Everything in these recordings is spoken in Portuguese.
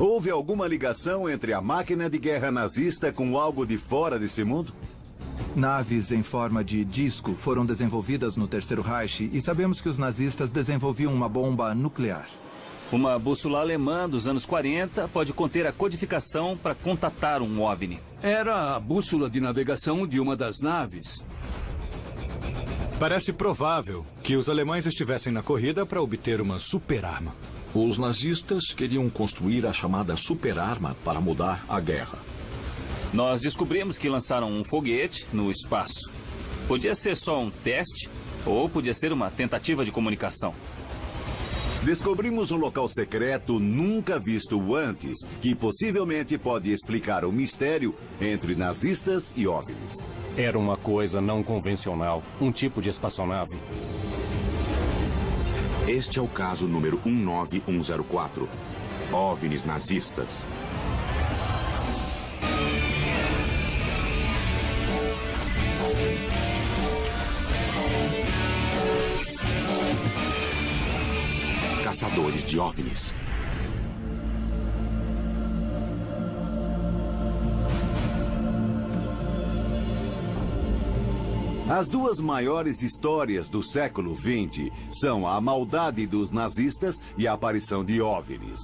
Houve alguma ligação entre a máquina de guerra nazista com algo de fora desse mundo? Naves em forma de disco foram desenvolvidas no Terceiro Reich e sabemos que os nazistas desenvolviam uma bomba nuclear. Uma bússola alemã dos anos 40 pode conter a codificação para contatar um OVNI. Era a bússola de navegação de uma das naves. Parece provável que os alemães estivessem na corrida para obter uma superarma. Os nazistas queriam construir a chamada superarma para mudar a guerra. Nós descobrimos que lançaram um foguete no espaço. Podia ser só um teste ou podia ser uma tentativa de comunicação. Descobrimos um local secreto nunca visto antes, que possivelmente pode explicar o mistério entre nazistas e OVNIs. Era uma coisa não convencional, um tipo de espaçonave. Este é o caso número 19104. OVNIs nazistas. Caçadores de OVNIs. As duas maiores histórias do século XX são a maldade dos nazistas e a aparição de OVNIs.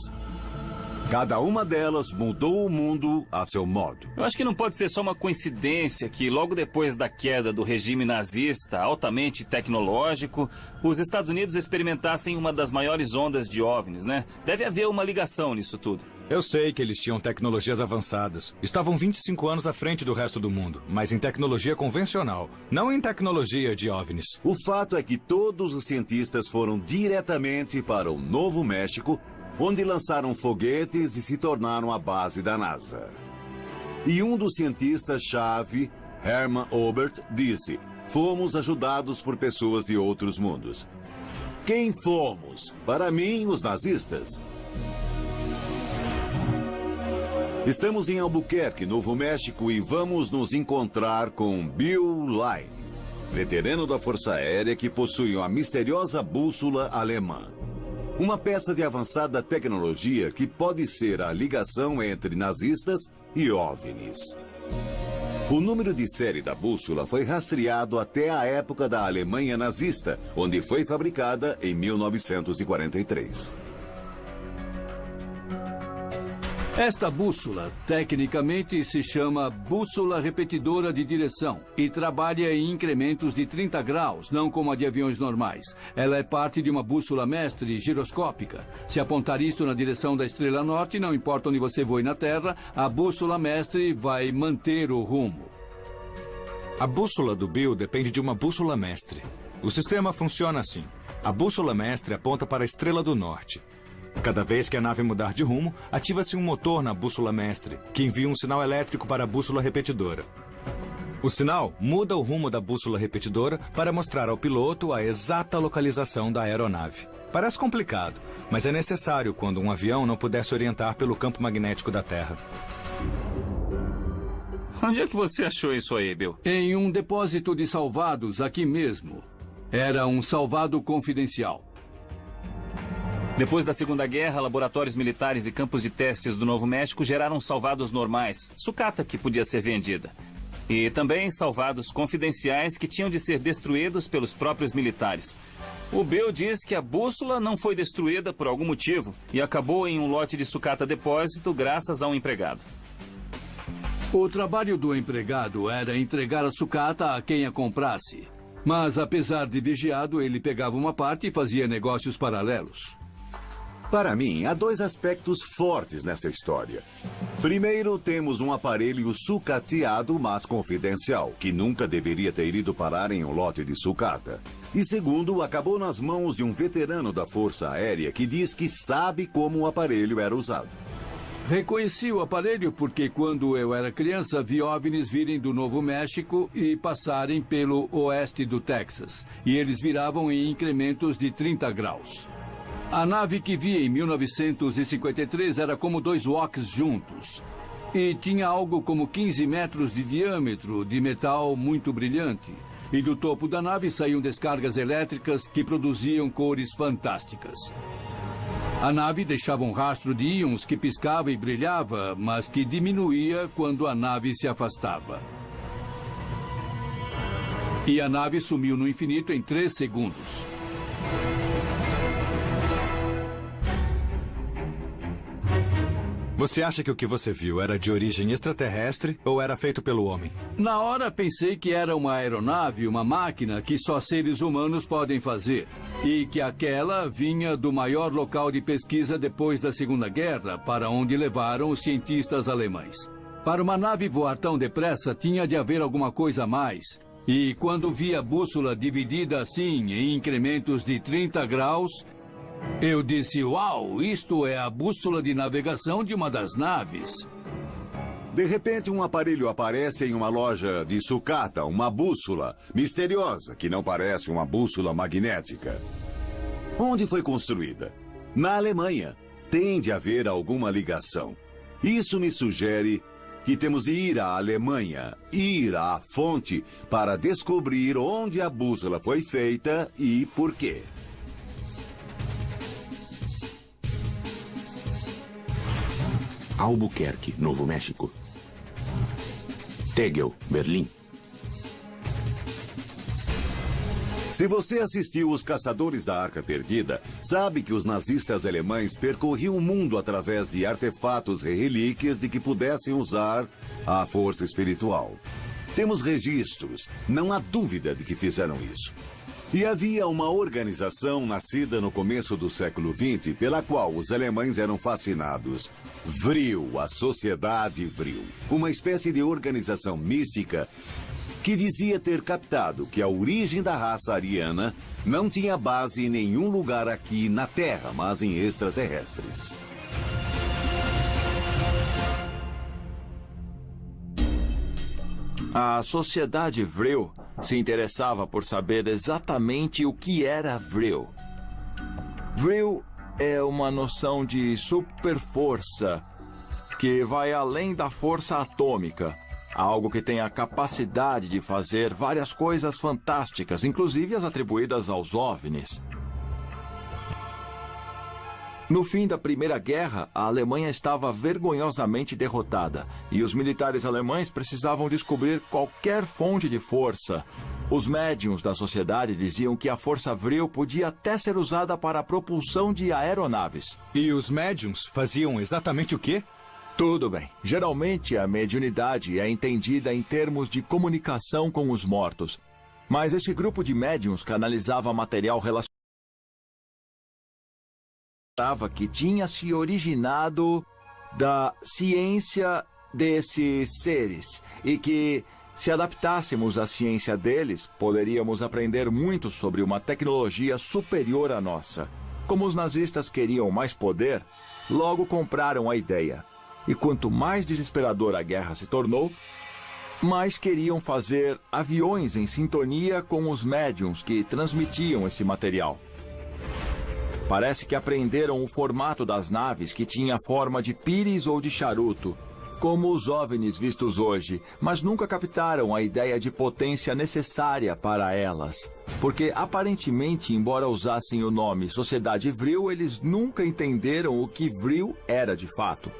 Cada uma delas mudou o mundo a seu modo. Eu acho que não pode ser só uma coincidência que logo depois da queda do regime nazista altamente tecnológico, os Estados Unidos experimentassem uma das maiores ondas de OVNIs, né? Deve haver uma ligação nisso tudo. Eu sei que eles tinham tecnologias avançadas. Estavam 25 anos à frente do resto do mundo, mas em tecnologia convencional, não em tecnologia de OVNIs. O fato é que todos os cientistas foram diretamente para o Novo México, onde lançaram foguetes e se tornaram a base da NASA. E um dos cientistas-chave, Hermann Oberth, disse: fomos ajudados por pessoas de outros mundos. Quem fomos? Para mim, os nazistas. Estamos em Albuquerque, Novo México, e vamos nos encontrar com Bill Line, veterano da Força Aérea que possui uma misteriosa bússola alemã. Uma peça de avançada tecnologia que pode ser a ligação entre nazistas e OVNIs. O número de série da bússola foi rastreado até a época da Alemanha nazista, onde foi fabricada em 1943. Esta bússola, tecnicamente, se chama bússola repetidora de direção e trabalha em incrementos de 30 graus, não como a de aviões normais. Ela é parte de uma bússola mestre giroscópica. Se apontar isso na direção da estrela norte, não importa onde você voe na Terra, a bússola mestre vai manter o rumo. A bússola do Bill depende de uma bússola mestre. O sistema funciona assim. A bússola mestre aponta para a estrela do norte. Cada vez que a nave mudar de rumo, ativa-se um motor na bússola mestre, que envia um sinal elétrico para a bússola repetidora. O sinal muda o rumo da bússola repetidora para mostrar ao piloto a exata localização da aeronave. Parece complicado, mas é necessário quando um avião não puder se orientar pelo campo magnético da Terra. Onde é que você achou isso aí, Bill? Em um depósito de salvados aqui mesmo. Era um salvado confidencial. Depois da Segunda Guerra, laboratórios militares e campos de testes do Novo México geraram salvados normais, sucata que podia ser vendida. E também salvados confidenciais que tinham de ser destruídos pelos próprios militares. O Bill diz que a bússola não foi destruída por algum motivo e acabou em um lote de sucata depósito graças a um empregado. O trabalho do empregado era entregar a sucata a quem a comprasse. Mas, apesar de vigiado, ele pegava uma parte e fazia negócios paralelos. Para mim, há dois aspectos fortes nessa história. Primeiro, temos um aparelho sucateado, mas confidencial, que nunca deveria ter ido parar em um lote de sucata. E segundo, acabou nas mãos de um veterano da Força Aérea que diz que sabe como o aparelho era usado. Reconheci o aparelho porque quando eu era criança vi OVNIs virem do Novo México e passarem pelo oeste do Texas. E eles viravam em incrementos de 30 graus. A nave que vi em 1953 era como dois woks juntos. E tinha algo como 15 metros de diâmetro, de metal muito brilhante. E do topo da nave saíam descargas elétricas que produziam cores fantásticas. A nave deixava um rastro de íons que piscava e brilhava, mas que diminuía quando a nave se afastava. E a nave sumiu no infinito em 3 segundos. Você acha que o que você viu era de origem extraterrestre ou era feito pelo homem? Na hora pensei que era uma aeronave, uma máquina que só seres humanos podem fazer. E que aquela vinha do maior local de pesquisa depois da Segunda Guerra, para onde levaram os cientistas alemães. Para uma nave voar tão depressa, tinha de haver alguma coisa a mais. E quando vi a bússola dividida assim, em incrementos de 30 graus... eu disse, uau, isto é a bússola de navegação de uma das naves. De repente, um aparelho aparece em uma loja de sucata, uma bússola misteriosa, que não parece uma bússola magnética. Onde foi construída? Na Alemanha. Tem de haver alguma ligação. Isso me sugere que temos de ir à Alemanha, ir à fonte, para descobrir onde a bússola foi feita e por quê. Albuquerque, Novo México. Tegel, Berlim. Se você assistiu Os Caçadores da Arca Perdida, sabe que os nazistas alemães percorriam o mundo através de artefatos e relíquias de que pudessem usar a força espiritual. Temos registros, não há dúvida de que fizeram isso. E havia uma organização nascida no começo do século XX pela qual os alemães eram fascinados. Vril, a Sociedade Vril. Uma espécie de organização mística que dizia ter captado que a origem da raça ariana não tinha base em nenhum lugar aqui na Terra, mas em extraterrestres. A Sociedade Vril se interessava por saber exatamente o que era Vril. Vril é uma noção de superforça que vai além da força atômica. Algo que tem a capacidade de fazer várias coisas fantásticas, inclusive as atribuídas aos OVNIs. No fim da Primeira Guerra, a Alemanha estava vergonhosamente derrotada e os militares alemães precisavam descobrir qualquer fonte de força. Os médiuns da sociedade diziam que a força Vril podia até ser usada para a propulsão de aeronaves. E os médiuns faziam exatamente o quê? Tudo bem. Geralmente, a mediunidade é entendida em termos de comunicação com os mortos. Mas esse grupo de médiuns canalizava material relacionado que tinha se originado da ciência desses seres e que, se adaptássemos à ciência deles, poderíamos aprender muito sobre uma tecnologia superior à nossa. Como os nazistas queriam mais poder, logo compraram a ideia. E quanto mais desesperadora a guerra se tornou, mais queriam fazer aviões em sintonia com os médiuns que transmitiam esse material. Parece que aprenderam o formato das naves, que tinha forma de pires ou de charuto, como os OVNIs vistos hoje, mas nunca captaram a ideia de potência necessária para elas. Porque, aparentemente, embora usassem o nome Sociedade Vril, eles nunca entenderam o que Vril era de fato.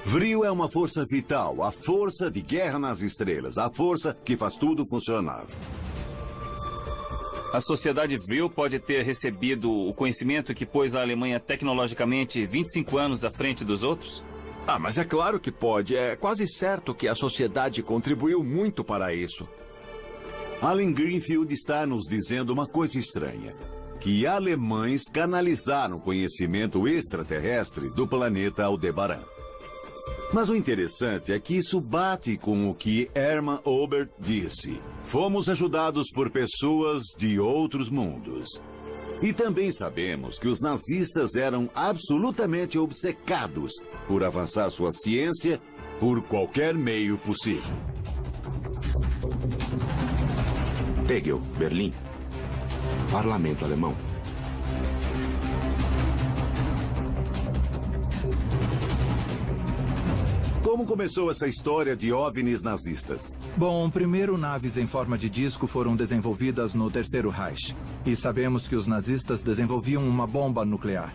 Vril é uma força vital, a força de guerra nas estrelas, a força que faz tudo funcionar. A Sociedade Vril pode ter recebido o conhecimento que pôs a Alemanha tecnologicamente 25 anos à frente dos outros? Ah, mas é claro que pode. É quase certo que a sociedade contribuiu muito para isso. Alan Greenfield está nos dizendo uma coisa estranha. Que alemães canalizaram conhecimento extraterrestre do planeta Aldebaran. Mas o interessante é que isso bate com o que Hermann Oberth disse. Fomos ajudados por pessoas de outros mundos. E também sabemos que os nazistas eram absolutamente obcecados por avançar sua ciência por qualquer meio possível. Tegel, Berlim. Parlamento alemão. Como começou essa história de OVNIs nazistas? Bom, primeiro naves em forma de disco foram desenvolvidas no Terceiro Reich. E sabemos que os nazistas desenvolviam uma bomba nuclear.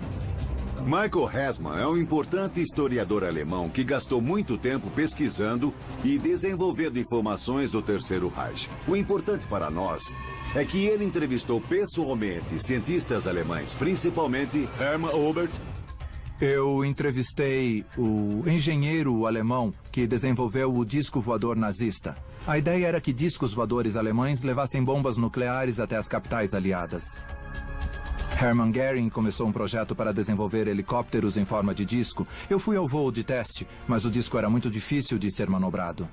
Michael Hessmann é um importante historiador alemão que gastou muito tempo pesquisando e desenvolvendo informações do Terceiro Reich. O importante para nós é que ele entrevistou pessoalmente cientistas alemães, principalmente Hermann Oberth. Eu entrevistei o engenheiro alemão que desenvolveu o disco voador nazista. A ideia era que discos voadores alemães levassem bombas nucleares até as capitais aliadas. Hermann Göring começou um projeto para desenvolver helicópteros em forma de disco. Eu fui ao voo de teste, mas o disco era muito difícil de ser manobrado.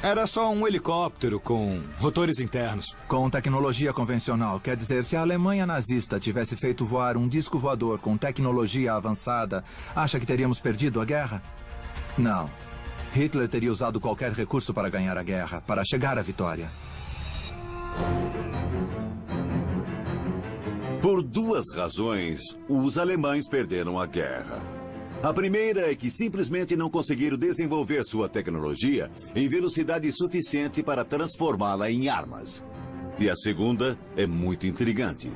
Era só um helicóptero com rotores internos. Com tecnologia convencional, quer dizer, se a Alemanha nazista tivesse feito voar um disco voador com tecnologia avançada, acha que teríamos perdido a guerra? Não. Hitler teria usado qualquer recurso para ganhar a guerra, para chegar à vitória. Por duas razões, os alemães perderam a guerra. A primeira é que simplesmente não conseguiram desenvolver sua tecnologia em velocidade suficiente para transformá-la em armas. E a segunda é muito intrigante.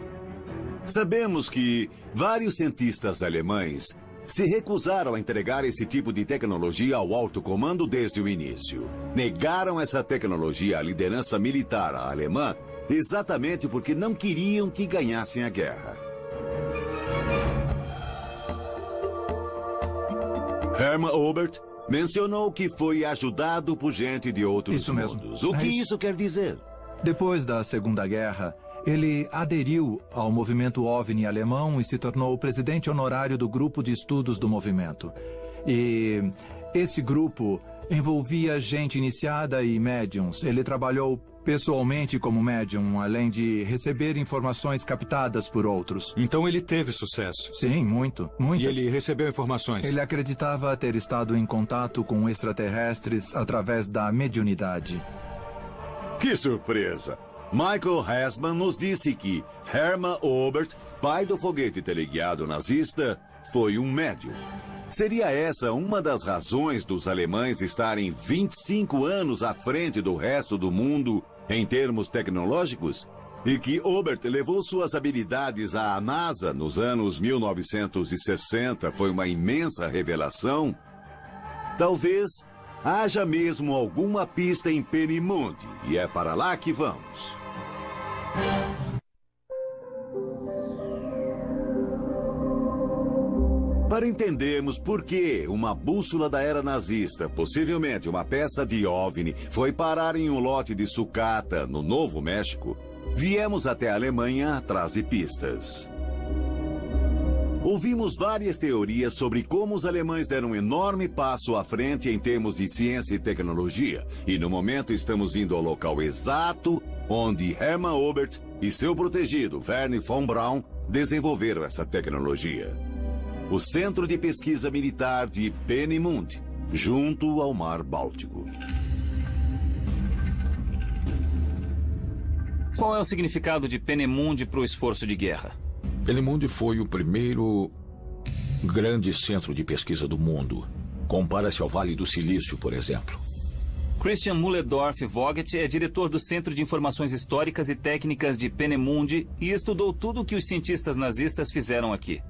Sabemos que vários cientistas alemães se recusaram a entregar esse tipo de tecnologia ao alto comando desde o início. Negaram essa tecnologia à liderança militar alemã exatamente porque não queriam que ganhassem a guerra. Hermann Oberth mencionou que foi ajudado por gente de outros mundos. O que isso quer dizer? Depois da Segunda Guerra, ele aderiu ao movimento OVNI alemão e se tornou o presidente honorário do grupo de estudos do movimento. E esse grupo envolvia gente iniciada e médiums. Ele trabalhou pessoalmente como médium, além de receber informações captadas por outros. Então ele teve sucesso? Sim, muitas. E ele recebeu informações? Ele acreditava ter estado em contato com extraterrestres através da mediunidade. Que surpresa! Michael Hessmann nos disse que Hermann Oberth, pai do foguete teleguiado nazista, foi um médium. Seria essa uma das razões dos alemães estarem 25 anos à frente do resto do mundo em termos tecnológicos? E que Oberth levou suas habilidades à NASA nos anos 1960 foi uma imensa revelação? Talvez haja mesmo alguma pista em Peenemünde, e é para lá que vamos. Para entendermos por que uma bússola da era nazista, possivelmente uma peça de OVNI, foi parar em um lote de sucata no Novo México, viemos até a Alemanha atrás de pistas. Ouvimos várias teorias sobre como os alemães deram um enorme passo à frente em termos de ciência e tecnologia, e no momento estamos indo ao local exato onde Hermann Oberth e seu protegido, Wernher von Braun, desenvolveram essa tecnologia. O Centro de Pesquisa Militar de Peenemünde, junto ao Mar Báltico. Qual é o significado de Peenemünde para o esforço de guerra? Peenemünde foi o primeiro grande centro de pesquisa do mundo. Compara-se ao Vale do Silício, por exemplo. Christian Mühledorf-Vogt é diretor do Centro de Informações Históricas e Técnicas de Peenemünde e estudou tudo o que os cientistas nazistas fizeram aqui.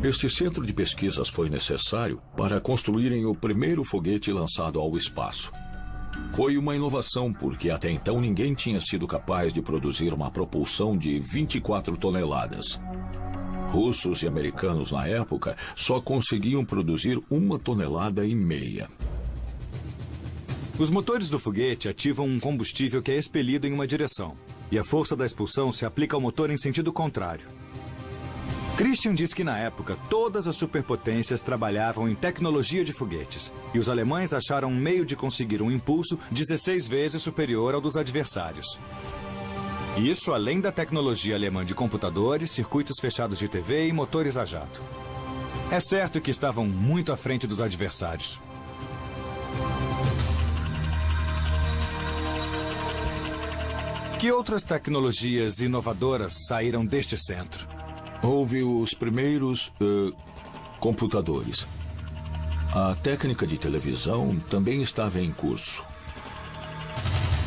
Este centro de pesquisas foi necessário para construírem o primeiro foguete lançado ao espaço. Foi uma inovação porque até então ninguém tinha sido capaz de produzir uma propulsão de 24 toneladas. Russos e americanos na época só conseguiam produzir 1,5 toneladas. Os motores do foguete ativam um combustível que é expelido em uma direção, e a força da expulsão se aplica ao motor em sentido contrário. Christian diz que na época todas as superpotências trabalhavam em tecnologia de foguetes, e os alemães acharam um meio de conseguir um impulso 16 vezes superior ao dos adversários. Isso além da tecnologia alemã de computadores, circuitos fechados de TV e motores a jato. É certo que estavam muito à frente dos adversários. Que outras tecnologias inovadoras saíram deste centro? Houve os primeiros computadores. A técnica de televisão também estava em curso.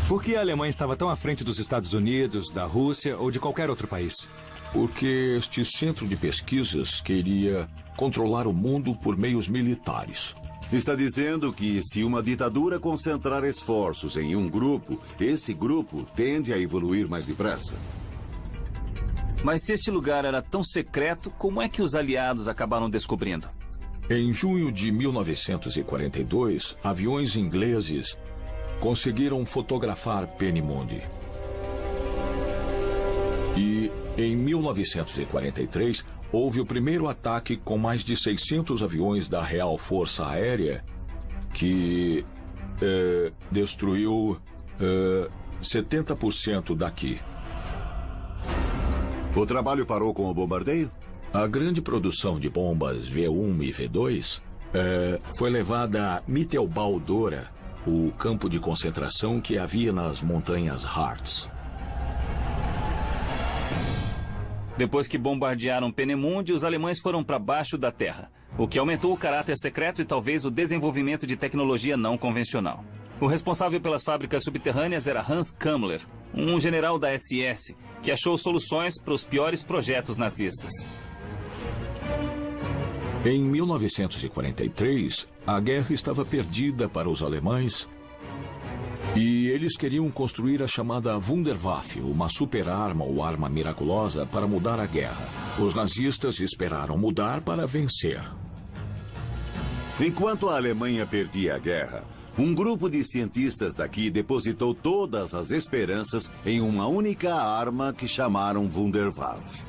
Por que a Alemanha estava tão à frente dos Estados Unidos, da Rússia ou de qualquer outro país? Porque este centro de pesquisas queria controlar o mundo por meios militares. Está dizendo que se uma ditadura concentrar esforços em um grupo, esse grupo tende a evoluir mais depressa. Mas se este lugar era tão secreto, como é que os aliados acabaram descobrindo? Em junho de 1942, aviões ingleses conseguiram fotografar Peenemünde. E em 1943, houve o primeiro ataque com mais de 600 aviões da Real Força Aérea que destruiu 70% daqui. O trabalho parou com o bombardeio? A grande produção de bombas V1 e V2 foi levada a Mittelbau-Dora, o campo de concentração que havia nas montanhas Harz. Depois que bombardearam Peenemünde, os alemães foram para baixo da terra, o que aumentou o caráter secreto e talvez o desenvolvimento de tecnologia não convencional. O responsável pelas fábricas subterrâneas era Hans Kammler, um general da SS, que achou soluções para os piores projetos nazistas. Em 1943, a guerra estava perdida para os alemães e eles queriam construir a chamada Wunderwaffe, uma super-arma ou arma miraculosa para mudar a guerra. Os nazistas esperaram mudar para vencer. Enquanto a Alemanha perdia a guerra, um grupo de cientistas daqui depositou todas as esperanças em uma única arma que chamaram Wunderwaffe.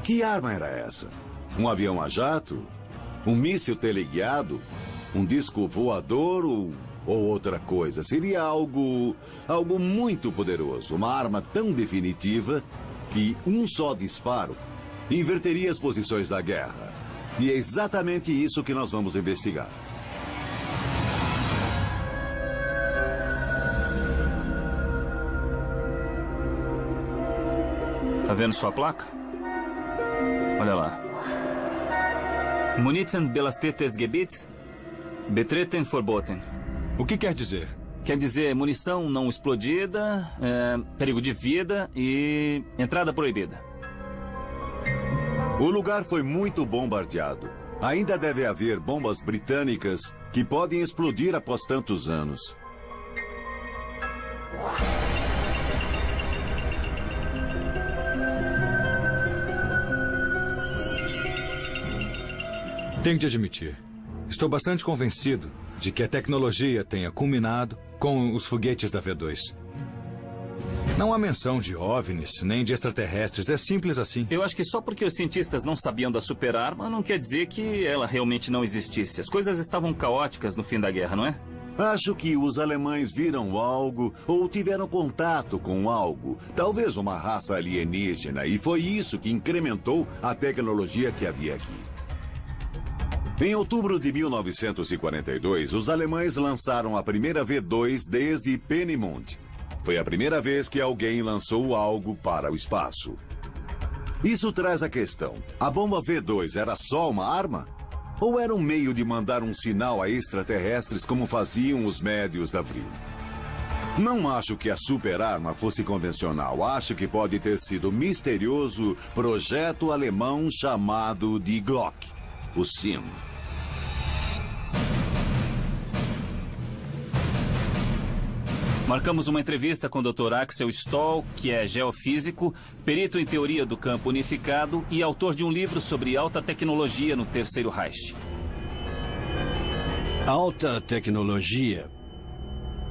Que arma era essa? Um avião a jato? Um míssil teleguiado? Um disco voador ou outra coisa? Seria algo muito poderoso. Uma arma tão definitiva que um só disparo inverteria as posições da guerra. E é exatamente isso que nós vamos investigar. Tá vendo sua placa? Olha lá. Munition belastetes Gebiet, betreten verboten. O que quer dizer? Quer dizer munição não explodida, perigo de vida e entrada proibida. O lugar foi muito bombardeado. Ainda deve haver bombas britânicas que podem explodir após tantos anos. Tenho de admitir, estou bastante convencido de que a tecnologia tenha culminado com os foguetes da V2. Não há menção de OVNIs, nem de extraterrestres, é simples assim. Eu acho que só porque os cientistas não sabiam da super-arma não quer dizer que ela realmente não existisse. As coisas estavam caóticas no fim da guerra, não é? Acho que os alemães viram algo ou tiveram contato com algo, talvez uma raça alienígena, e foi isso que incrementou a tecnologia que havia aqui. Em outubro de 1942, os alemães lançaram a primeira V2 desde Peenemünde. Foi a primeira vez que alguém lançou algo para o espaço. Isso traz a questão: a bomba V2 era só uma arma? Ou era um meio de mandar um sinal a extraterrestres como faziam os médios da Vril? Não acho que a super-arma fosse convencional. Acho que pode ter sido um misterioso projeto alemão chamado de Glock, o sino. Marcamos uma entrevista com o Dr. Axel Stoll, que é geofísico, perito em teoria do campo unificado e autor de um livro sobre alta tecnologia no Terceiro Reich. Alta tecnologia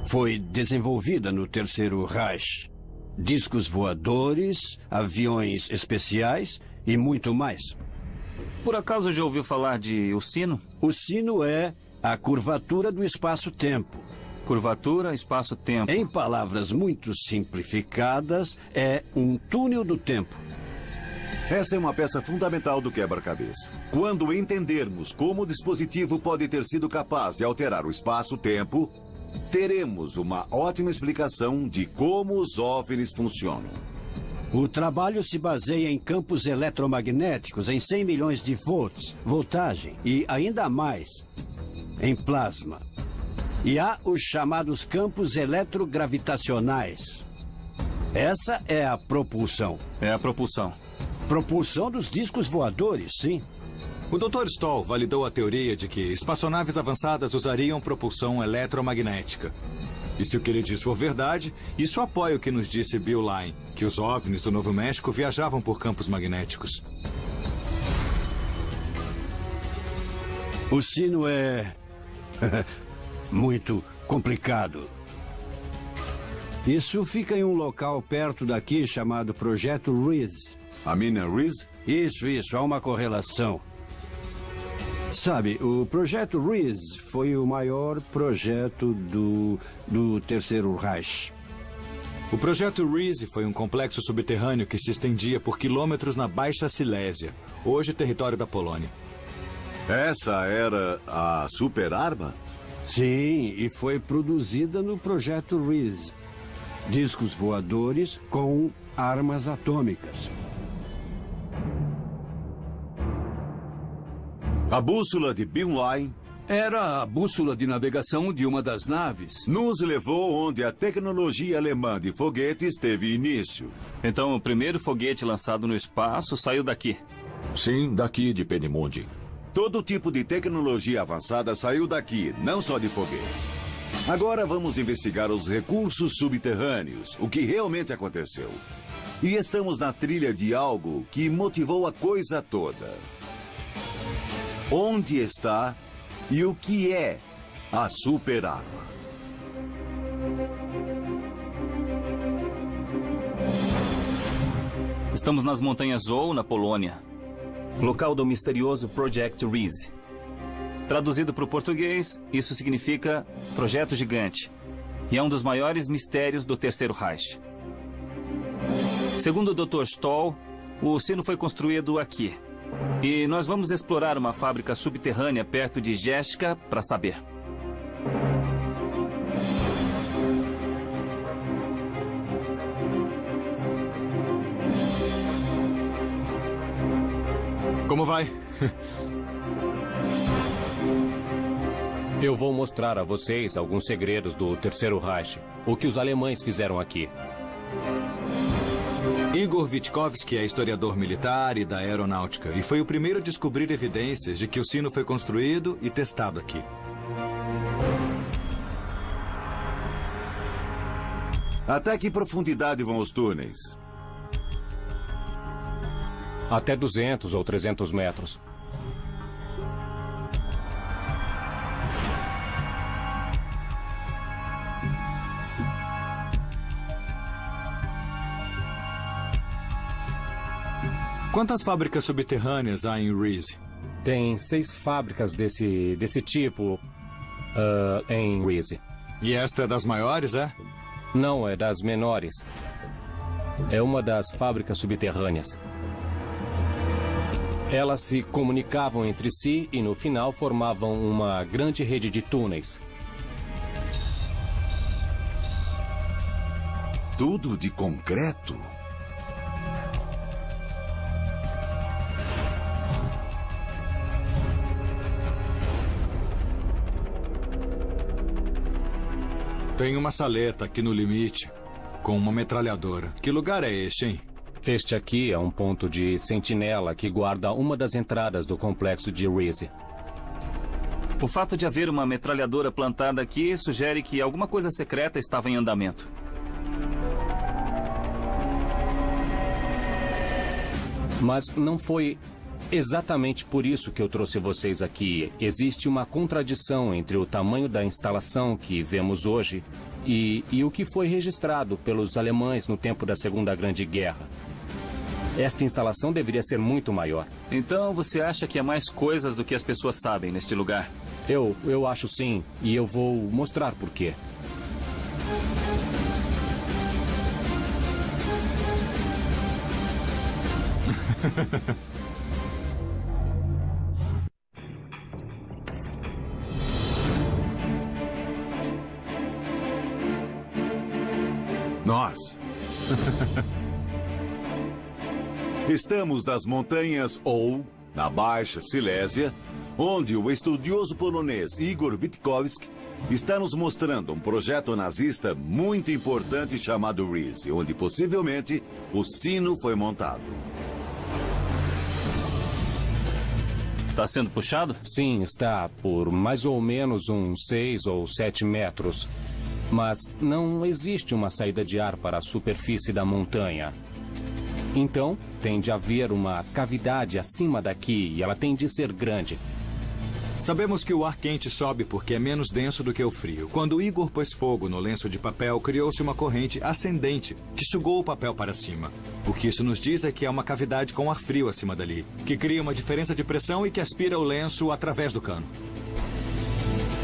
foi desenvolvida no Terceiro Reich. Discos voadores, aviões especiais e muito mais. Por acaso já ouviu falar de o sino? O sino é a curvatura do espaço-tempo. Curvatura, espaço-tempo. Em palavras muito simplificadas, é um túnel do tempo. Essa é uma peça fundamental do quebra-cabeça. Quando entendermos como o dispositivo pode ter sido capaz de alterar o espaço-tempo, teremos uma ótima explicação de como os OVNIs funcionam. O trabalho se baseia em campos eletromagnéticos em 100 milhões de volts, voltagem e ainda mais em plasma. E há os chamados campos eletrogravitacionais. Essa é a propulsão. É a propulsão. propulsão dos discos voadores, sim. O Dr. Stoll validou a teoria de que espaçonaves avançadas usariam propulsão eletromagnética. E se o que ele diz for verdade, isso apoia o que nos disse Bill Line, que os OVNIs do Novo México viajavam por campos magnéticos. O sino é muito complicado. Isso fica em um local perto daqui chamado Projeto Riz. A mina Riz? Isso, há uma correlação. Sabe, o Projeto Riz foi o maior projeto do Terceiro Reich. O Projeto Riz foi um complexo subterrâneo que se estendia por quilômetros na Baixa Silésia, hoje território da Polônia. Essa era a superarma? Sim, e foi produzida no Projeto Riz. Discos voadores com armas atômicas. A bússola de Bill Line Era a bússola de navegação de uma das naves. nos levou onde a tecnologia alemã de foguetes teve início. Então, o primeiro foguete lançado no espaço saiu daqui. Sim, daqui de Penimundi. Todo tipo de tecnologia avançada saiu daqui, não só de foguetes. Agora vamos investigar os recursos subterrâneos, o que realmente aconteceu. E estamos na trilha de algo que motivou a coisa toda. Onde está e o que é a superarma? Estamos nas Montanhas Zou, na Polônia. Local do misterioso Project Riz. Traduzido para o português, isso significa Projeto Gigante. E é um dos maiores mistérios do Terceiro Reich. Segundo o Dr. Stoll, o sino foi construído aqui. E nós vamos explorar uma fábrica subterrânea perto de Jéssica para saber. Como vai? Eu vou mostrar a vocês alguns segredos do Terceiro Reich. O que os alemães fizeram aqui. Igor Witkowski é historiador militar e da aeronáutica e foi o primeiro a descobrir evidências de que o sino foi construído e testado aqui. Até que profundidade vão os túneis? Até 200 ou 300 metros. Quantas fábricas subterrâneas há em Riz? Tem 6 fábricas desse tipo em Riz. E esta é das maiores, é? Não, é das menores. É uma das fábricas subterrâneas. Elas se comunicavam entre si e no final formavam uma grande rede de túneis. Tudo de concreto? Tem uma saleta aqui no limite, com uma metralhadora. Que lugar é este, hein? Este aqui é um ponto de sentinela que guarda uma das entradas do complexo de Riz. O fato de haver uma metralhadora plantada aqui sugere que alguma coisa secreta estava em andamento. Mas não foi exatamente por isso que eu trouxe vocês aqui. Existe uma contradição entre o tamanho da instalação que vemos hoje e o que foi registrado pelos alemães no tempo da Segunda Grande Guerra. Esta instalação deveria ser muito maior. Então você acha que há mais coisas do que as pessoas sabem neste lugar? Eu acho sim, e eu vou mostrar por quê. Nós. Estamos nas montanhas Ou, na Baixa Silésia, onde o estudioso polonês Igor Witkowski está nos mostrando um projeto nazista muito importante chamado Riz, onde possivelmente o sino foi montado. Está sendo puxado? Sim, está, por mais ou menos uns 6 ou 7 metros. Mas não existe uma saída de ar para a superfície da montanha. Então, tem de haver uma cavidade acima daqui e ela tem de ser grande. Sabemos que o ar quente sobe porque é menos denso do que o frio. Quando Igor pôs fogo no lenço de papel, criou-se uma corrente ascendente que sugou o papel para cima. O que isso nos diz é que há uma cavidade com ar frio acima dali, que cria uma diferença de pressão e que aspira o lenço através do cano.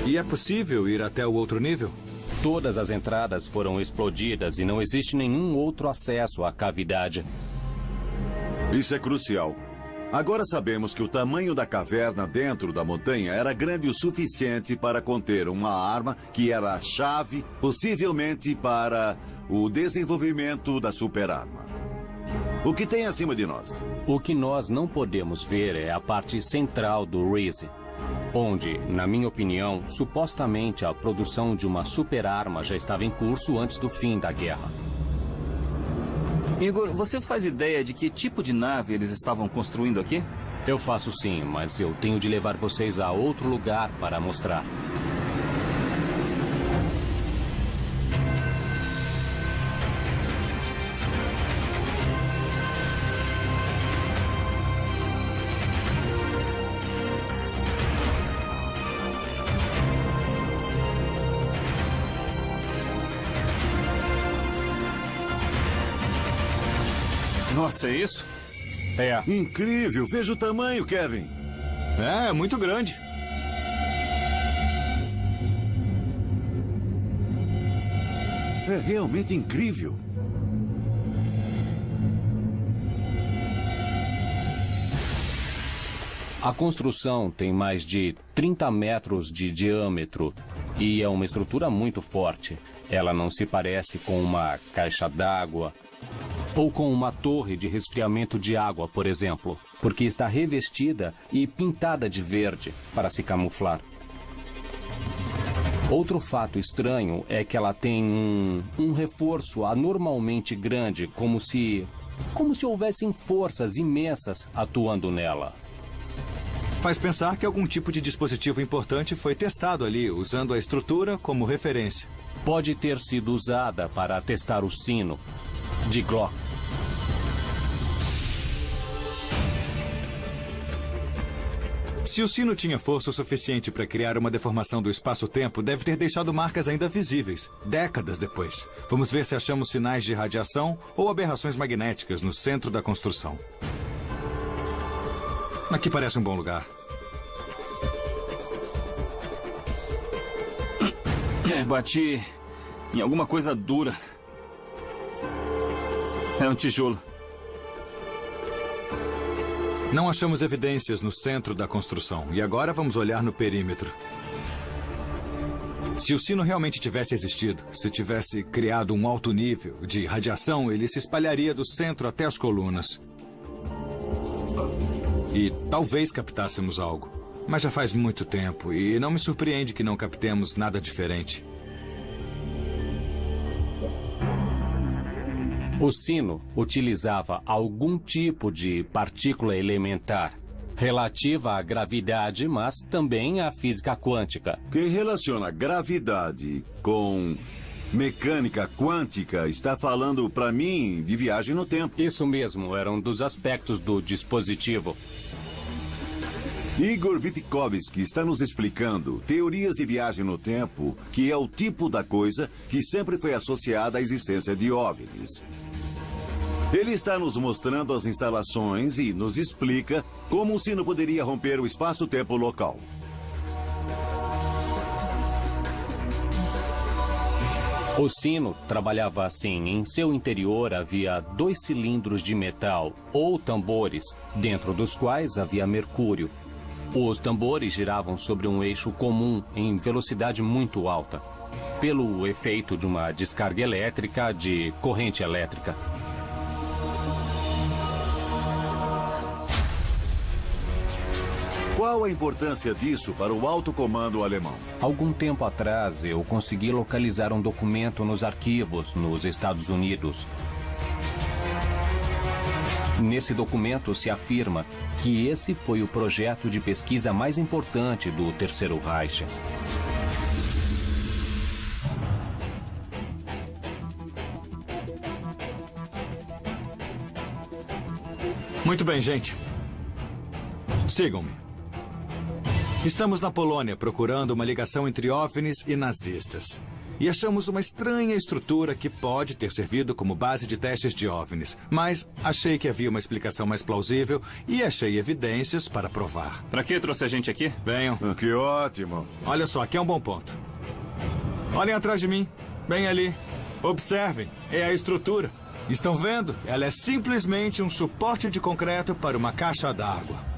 E é possível ir até o outro nível? Todas as entradas foram explodidas e não existe nenhum outro acesso à cavidade. Isso é crucial. Agora sabemos que o tamanho da caverna dentro da montanha era grande o suficiente para conter uma arma que era a chave, possivelmente, para o desenvolvimento da superarma. O que tem acima de nós? O que nós não podemos ver é a parte central do Reese, onde, na minha opinião, supostamente a produção de uma superarma já estava em curso antes do fim da guerra. Igor, você faz ideia de que tipo de nave eles estavam construindo aqui? Eu faço sim, mas eu tenho de levar vocês a outro lugar para mostrar. Nossa, é isso? É. Incrível! Veja o tamanho, Kevin. É muito grande. É realmente incrível. A construção tem mais de 30 metros de diâmetro e é uma estrutura muito forte. Ela não se parece com uma caixa d'água ou com uma torre de resfriamento de água, por exemplo, porque está revestida e pintada de verde para se camuflar. Outro fato estranho é que ela tem um reforço anormalmente grande, como se houvessem forças imensas atuando nela. Faz pensar que algum tipo de dispositivo importante foi testado ali, usando a estrutura como referência. Pode ter sido usada para testar o sino de Glock. Se o sino tinha força o suficiente para criar uma deformação do espaço-tempo, deve ter deixado marcas ainda visíveis, décadas depois. Vamos ver se achamos sinais de radiação ou aberrações magnéticas no centro da construção. Aqui parece um bom lugar. Bati em alguma coisa dura. É um tijolo. Não achamos evidências no centro da construção. E agora vamos olhar no perímetro. Se o sino realmente tivesse existido, se tivesse criado um alto nível de radiação, ele se espalharia do centro até as colunas. E talvez captássemos algo. Mas já faz muito tempo e não me surpreende que não captemos nada diferente. O sino utilizava algum tipo de partícula elementar, relativa à gravidade, mas também à física quântica. Quem relaciona gravidade com mecânica quântica está falando para mim de viagem no tempo. Isso mesmo, era um dos aspectos do dispositivo. Igor Vitkovsky está nos explicando teorias de viagem no tempo, que é o tipo da coisa que sempre foi associada à existência de OVNIs. Ele está nos mostrando as instalações e nos explica como o sino poderia romper o espaço-tempo local. O sino trabalhava assim. Em seu interior havia 2 cilindros de metal, ou tambores, dentro dos quais havia mercúrio. Os tambores giravam sobre um eixo comum em velocidade muito alta, pelo efeito de uma descarga elétrica de corrente elétrica. Qual a importância disso para o alto comando alemão? Algum tempo atrás, eu consegui localizar um documento nos arquivos nos Estados Unidos. Nesse documento se afirma que esse foi o projeto de pesquisa mais importante do Terceiro Reich. Muito bem, gente. Sigam-me. Estamos na Polônia procurando uma ligação entre OVNIs e nazistas. E achamos uma estranha estrutura que pode ter servido como base de testes de OVNIs. Mas achei que havia uma explicação mais plausível e achei evidências para provar. Pra que trouxe a gente aqui? Venham. Que ótimo. Olha só, aqui é um bom ponto. Olhem atrás de mim. Bem ali. Observem. É a estrutura. Estão vendo? Ela é simplesmente um suporte de concreto para uma caixa d'água.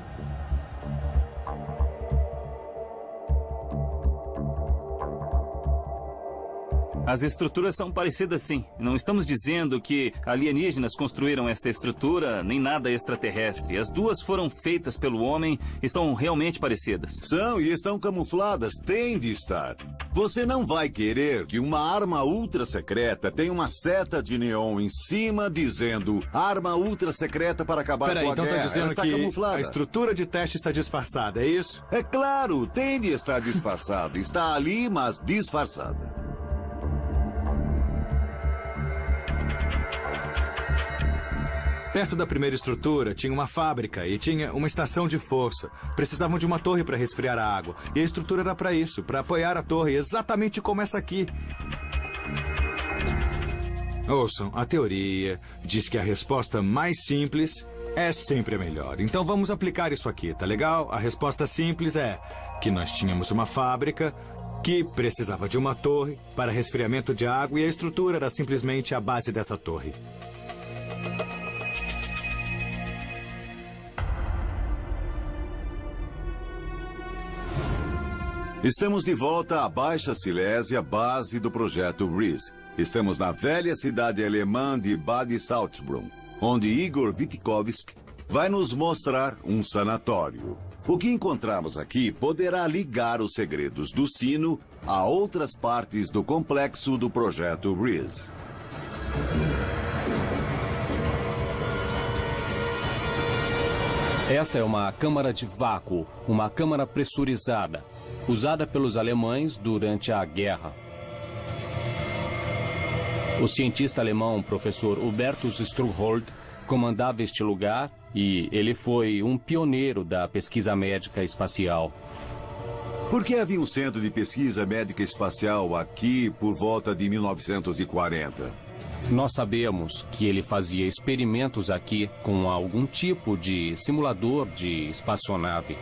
As estruturas são parecidas sim. Não estamos dizendo que alienígenas construíram esta estrutura, nem nada extraterrestre. As duas foram feitas pelo homem e são realmente parecidas. São e estão camufladas. Tem de estar. Você não vai querer que uma arma ultra secreta tenha uma seta de neon em cima dizendo arma ultra secreta para acabar com a guerra. Peraí, então tá dizendo que camuflada. a estrutura de teste está disfarçada, é isso? É claro, tem de estar disfarçada. Está ali, mas disfarçada. Perto da primeira estrutura tinha uma fábrica e tinha uma estação de força. Precisavam de uma torre para resfriar a água. E a estrutura era para isso, para apoiar a torre, exatamente como essa aqui. Ouçam, a teoria diz que a resposta mais simples é sempre a melhor. Então vamos aplicar isso aqui, tá legal? A resposta simples é que nós tínhamos uma fábrica que precisava de uma torre para resfriamento de água e a estrutura era simplesmente a base dessa torre. Estamos de volta à Baixa Silésia, base do projeto RIS. Estamos na velha cidade alemã de Bad Salzbrunn, onde Igor Witkowski vai nos mostrar um sanatório. O que encontramos aqui poderá ligar os segredos do sino a outras partes do complexo do projeto RIS. Esta é uma câmara de vácuo, uma câmara pressurizada, usada pelos alemães durante a guerra. O cientista alemão professor Hubertus Strughold comandava este lugar e ele foi um pioneiro da pesquisa médica espacial. Por que havia um centro de pesquisa médica espacial aqui por volta de 1940? Nós sabemos que ele fazia experimentos aqui com algum tipo de simulador de espaçonave.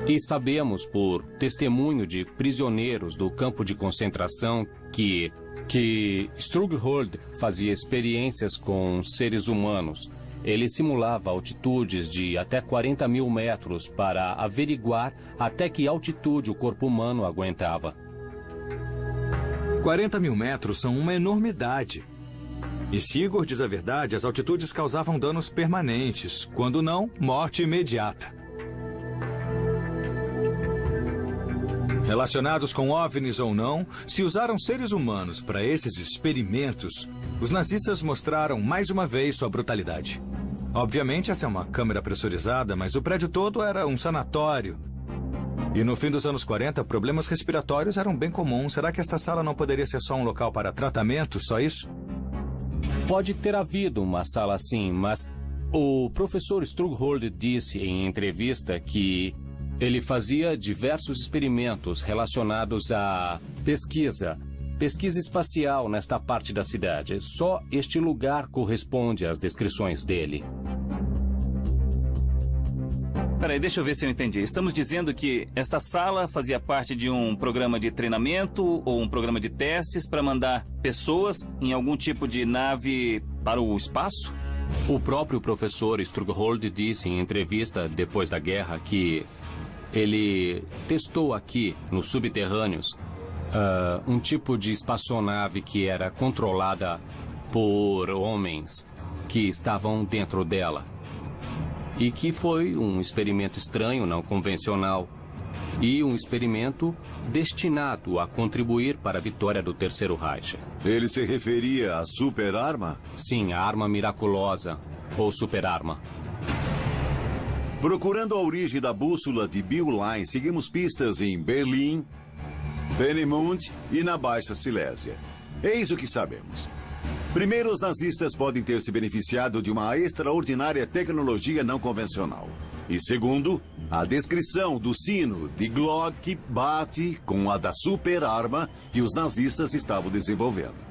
E sabemos, por testemunho de prisioneiros do campo de concentração, que Strughold fazia experiências com seres humanos. Ele simulava altitudes de até 40 mil metros para averiguar até que altitude o corpo humano aguentava. 40 mil metros são uma enormidade. E se Igor diz a verdade, as altitudes causavam danos permanentes. Quando não, morte imediata. Relacionados com OVNIs ou não, se usaram seres humanos para esses experimentos, os nazistas mostraram mais uma vez sua brutalidade. Obviamente, essa é uma câmara pressurizada, mas o prédio todo era um sanatório. E no fim dos anos 40, problemas respiratórios eram bem comuns. Será que esta sala não poderia ser só um local para tratamento, só isso? Pode ter havido uma sala assim, mas o professor Strughold disse em entrevista que ele fazia diversos experimentos relacionados à pesquisa espacial nesta parte da cidade. Só este lugar corresponde às descrições dele. Peraí, deixa eu ver se eu entendi. Estamos dizendo que esta sala fazia parte de um programa de treinamento ou um programa de testes para mandar pessoas em algum tipo de nave para o espaço? O próprio professor Strughold disse em entrevista depois da guerra que ele testou aqui, nos subterrâneos, um tipo de espaçonave que era controlada por homens que estavam dentro dela. E que foi um experimento estranho, não convencional. e um experimento destinado a contribuir para a vitória do Terceiro Reich. Ele se referia à super-arma? Sim, a arma miraculosa, ou super-arma. Procurando a origem da bússola de Bill Line, seguimos pistas em Berlim, Peenemünde e na Baixa Silésia. Eis o que sabemos. Primeiro, os nazistas podem ter se beneficiado de uma extraordinária tecnologia não convencional. E segundo, a descrição do sino de Glock bate com a da super-arma que os nazistas estavam desenvolvendo.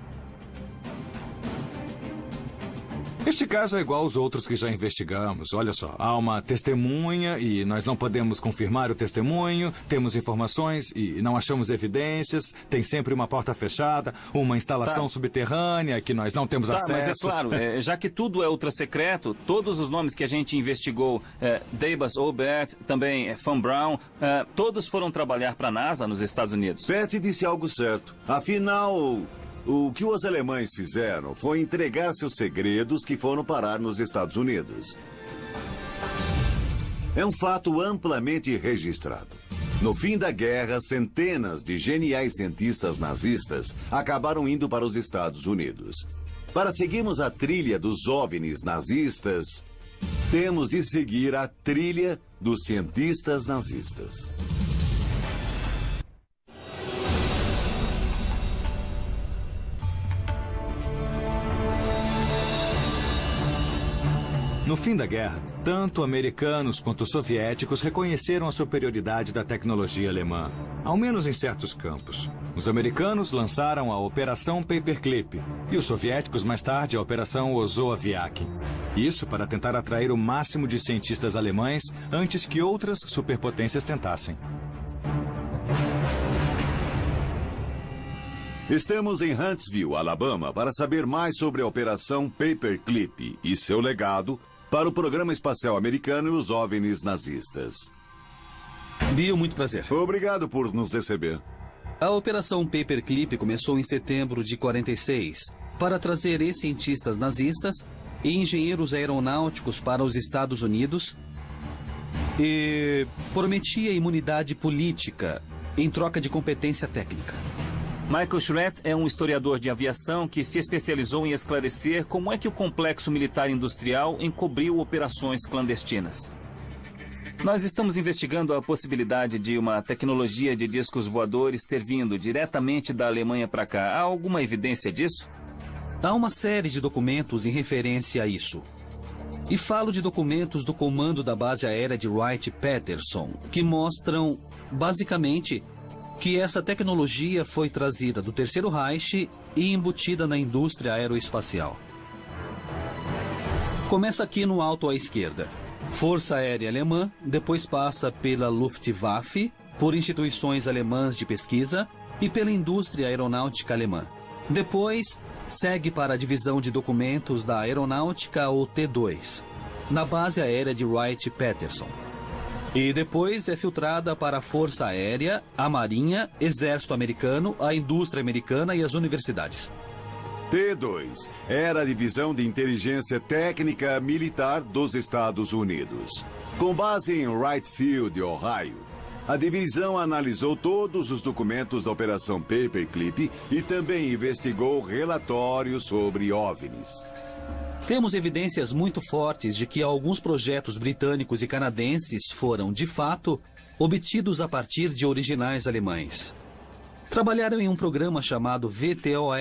Este caso é igual aos outros que já investigamos. Olha só, há uma testemunha e nós não podemos confirmar o testemunho, temos informações e não achamos evidências, tem sempre uma porta fechada, uma instalação subterrânea que nós não temos acesso. Mas é claro, já que tudo é ultra-secreto, todos os nomes que a gente investigou, Debas Obert, também Von Braun, todos foram trabalhar para a NASA nos Estados Unidos. Pat disse algo certo. Afinal, o que os alemães fizeram foi entregar seus segredos que foram parar nos Estados Unidos. É um fato amplamente registrado. No fim da guerra, centenas de geniais cientistas nazistas acabaram indo para os Estados Unidos. Para seguirmos a trilha dos OVNIs nazistas, temos de seguir a trilha dos cientistas nazistas. No fim da guerra, tanto americanos quanto soviéticos reconheceram a superioridade da tecnologia alemã, ao menos em certos campos. Os americanos lançaram a Operação Paperclip e os soviéticos mais tarde a Operação Ozoaviak. Isso para tentar atrair o máximo de cientistas alemães antes que outras superpotências tentassem. Estamos em Huntsville, Alabama, para saber mais sobre a Operação Paperclip e seu legado para o programa espacial americano e os OVNIs nazistas. Bill, muito prazer. Obrigado por nos receber. A Operação Paperclip começou em setembro de 46 para trazer ex-cientistas nazistas e engenheiros aeronáuticos para os Estados Unidos e prometia imunidade política em troca de competência técnica. Michael Schratt é um historiador de aviação que se especializou em esclarecer como é que o complexo militar industrial encobriu operações clandestinas. Nós estamos investigando a possibilidade de uma tecnologia de discos voadores ter vindo diretamente da Alemanha para cá. Há alguma evidência disso? Há uma série de documentos em referência a isso. E falo de documentos do comando da base aérea de Wright-Patterson, que mostram, basicamente, que essa tecnologia foi trazida do Terceiro Reich e embutida na indústria aeroespacial. Começa aqui no alto à esquerda. Força Aérea Alemã, depois passa pela Luftwaffe, por instituições alemãs de pesquisa e pela indústria aeronáutica alemã. Depois, segue para a divisão de documentos da aeronáutica, ou T2, na base aérea de Wright-Patterson. E depois é filtrada para a Força Aérea, a Marinha, Exército Americano, a indústria americana e as universidades. T2 era a divisão de inteligência técnica militar dos Estados Unidos. Com base em Wright Field, Ohio, a divisão analisou todos os documentos da Operação Paperclip e também investigou relatórios sobre OVNIs. Temos evidências muito fortes de que alguns projetos britânicos e canadenses foram, de fato, obtidos a partir de originais alemães. Trabalharam em um programa chamado VTOL,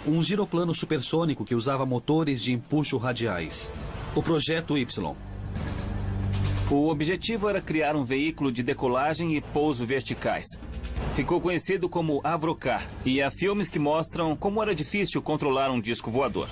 um giroplano supersônico que usava motores de empuxo radiais. O Projeto Y. O objetivo era criar um veículo de decolagem e pouso verticais. Ficou conhecido como Avrocar, e há filmes que mostram como era difícil controlar um disco voador.